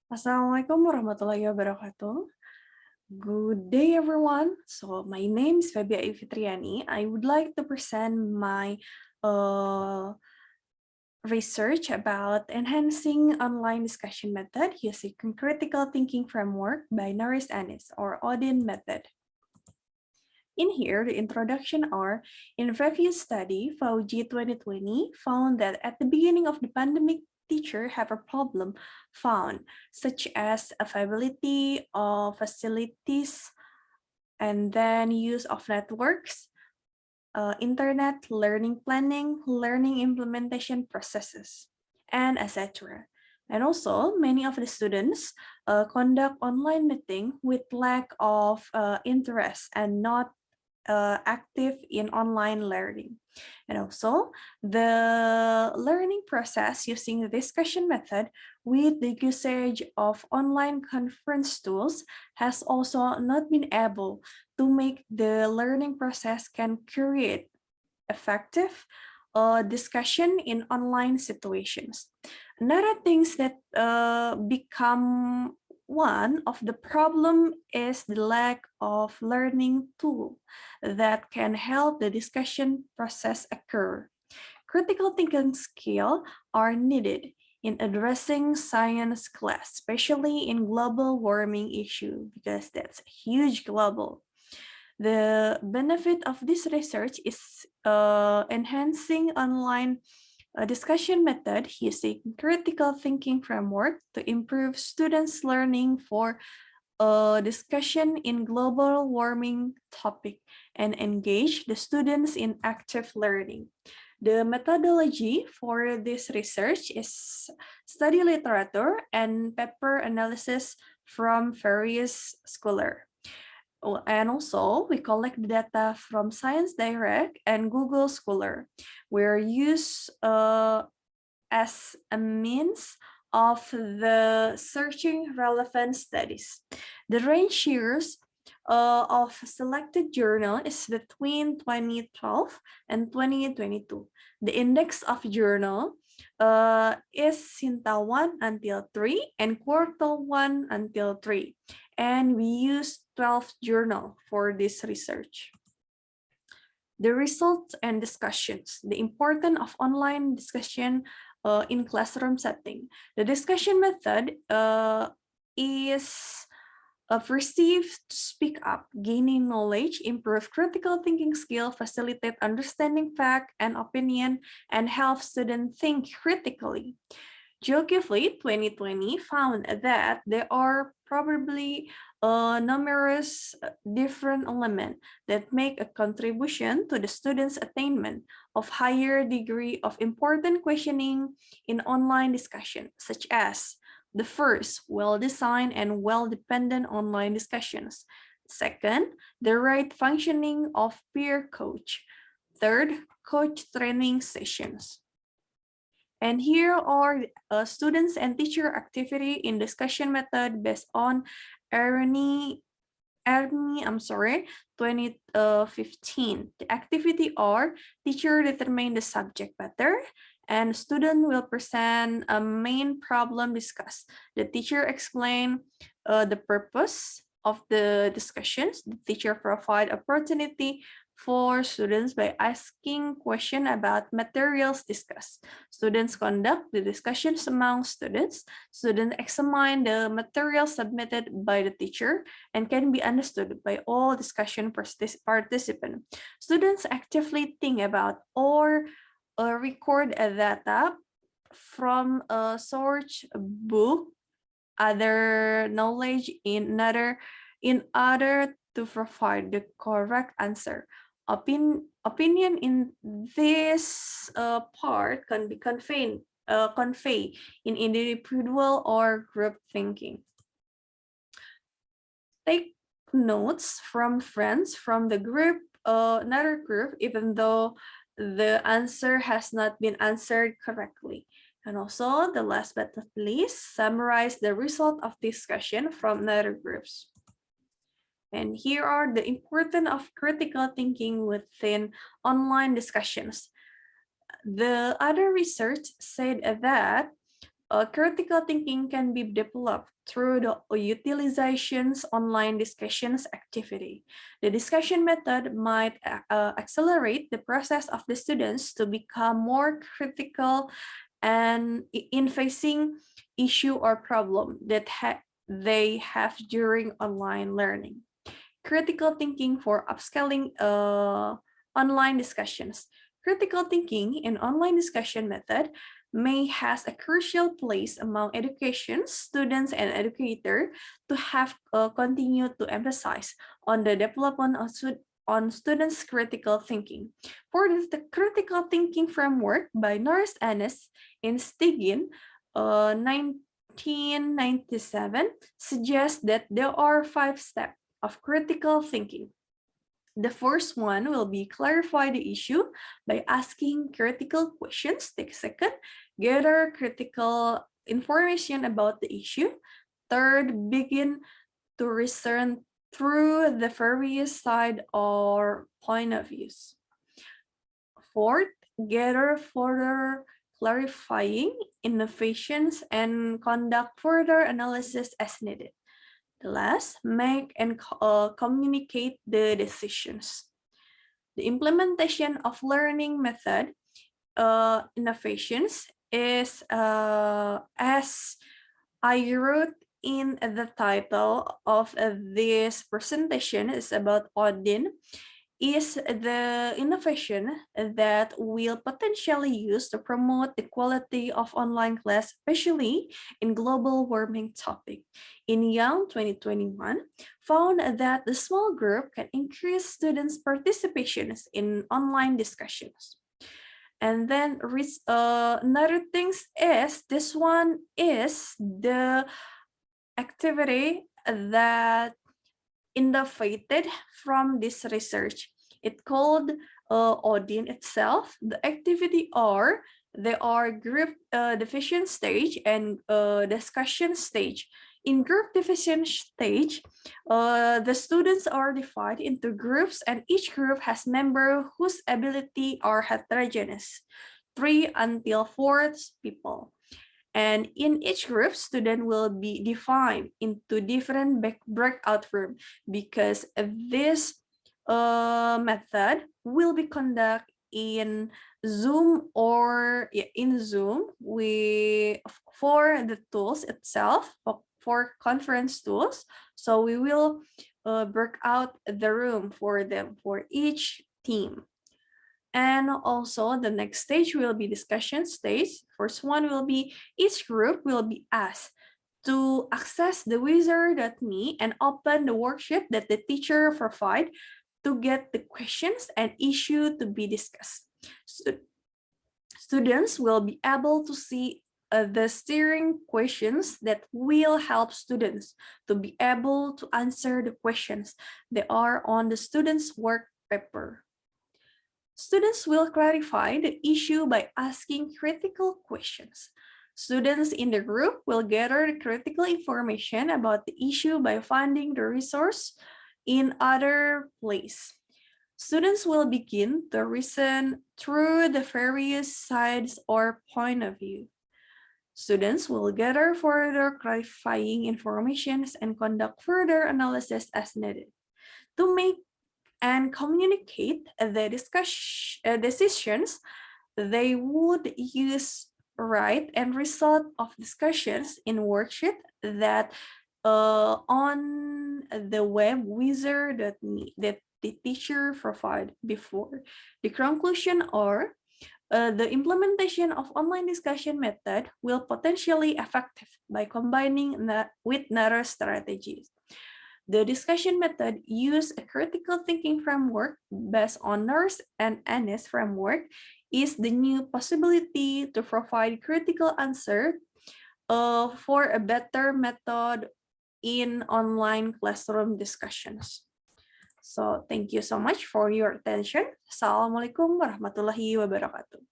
Assalamualaikum warahmatullahi wabarakatuh. Good day, everyone. So my name is Febby Ayu Fitriani. I would like to present my uh, research about enhancing online discussion method using critical thinking framework by Naris Anis or Odin method. In here, the introduction are, in a previous study, Fauji 2020 found that at the beginning of the pandemic, teachers have a problem found, such as availability of facilities and then use of networks, internet, learning planning, learning implementation processes, and etc. And also, many of the students conduct online meeting with lack of interest and not active in online learning. And also, the learning process using the discussion method with the usage of online conference tools has also not been able to make the learning process can create effective discussion in online situations. Another things that become one of the problem is the lack of learning tool that can help the discussion process occur. Critical thinking skills are needed in addressing science class, especially in global warming issue, because that's huge global. The benefit of this research is enhancing online discussion method using critical thinking framework to improve students' learning for a discussion in global warming topic and engage the students in active learning. The methodology for this research is study literature and paper analysis from various scholars. And also, we collect data from Science Direct and Google Scholar. We're used as a means of the searching relevant studies. The range years of selected journal is between 2012 and 2022. The index of journal is Sinta 1 until 3 and Quartal 1 until 3. And we use 12 journal for this research. The results and discussions, the importance of online discussion in classroom setting. The discussion method is perceived to speak up, gaining knowledge, improve critical thinking skill, facilitate understanding fact and opinion, and help students think critically. Geographically, 2020 found that there are probably numerous different elements that make a contribution to the students' attainment of higher degree of important questioning in online discussion, such as the first, well-designed and well-dependent online discussions. Second, the right functioning of peer coach. Third, coach training sessions. And here are students and teacher activity in discussion method based on Ernie, 2015. The activity are teacher determine the subject matter and student will present a main problem discussed. The teacher explain the purpose of the discussions. The teacher provide opportunity for students by asking questions about materials discussed. Students conduct the discussions among students. Students examine the materials submitted by the teacher and can be understood by all discussion participants. Students actively think about or record a data from a source book, other knowledge in order to provide the correct answer. Opinion in this part can be conveyed in individual or group thinking. Take notes from friends from the group, another group, even though the answer has not been answered correctly. And also, the last but not least, summarize the result of discussion from other groups. And here are the importance of critical thinking within online discussions. The other research said that Critical thinking can be developed through the utilizations online discussions activity. The discussion method might accelerate the process of the students to become more critical and in facing issue or problem that they have during online learning. Critical thinking for upscaling online discussions. Critical thinking in online discussion method may has a crucial place among education, students, and educator to have continued to emphasize on the development of on students' critical thinking. For the critical thinking framework by Norris Ennis in Stigin, 1997, suggests that there are 5 steps of critical thinking. The first one will be clarify the issue by asking critical questions. Take a second, gather critical information about the issue. Third, begin to reason through the various side or point of views. Fourth, gather further clarifying innovations and conduct further analysis as needed. The last, make and communicate the decisions. The implementation of learning method innovations is, as I wrote in the title of this presentation, is about Odin, is the innovation that will potentially use to promote the quality of online class, especially in global warming topic. In Young 2021, found that the small group can increase students' participations in online discussions. And then another thing is, this one is the activity that innovated from this research. It called Odin itself. The activity are, there are group division stage and discussion stage. In group division stage, the students are divided into groups and each group has members whose ability are heterogeneous, 3 until 4 people. And in each group, student will be defined into different breakout room because this method will be conducted in Zoom or in Zoom for the tools itself, for conference tools. So we will break out the room for them, for each team. And also the next stage will be discussion stage. First one will be each group will be asked to access the wizard.me and open the worksheet that the teacher provide to get the questions and issue to be discussed. Students will be able to see the steering questions that will help students to be able to answer the questions that are on the students' work paper. Students will clarify the issue by asking critical questions. Students in the group will gather the critical information about the issue by finding the resource in other place. Students will begin to reason through the various sides or point of view. Students will gather further clarifying information and conduct further analysis as needed. To make and communicate the decisions, they would use write and result of discussions in worksheet that on the web wizard.me that the teacher provided before. The conclusion are the implementation of online discussion method will potentially effective by combining with narrow strategies. The discussion method used a critical thinking framework based on Nurse and Ennis framework is the new possibility to provide critical answer for a better method in online classroom discussions. So thank you so much for your attention. Assalamualaikum warahmatullahi wabarakatuh.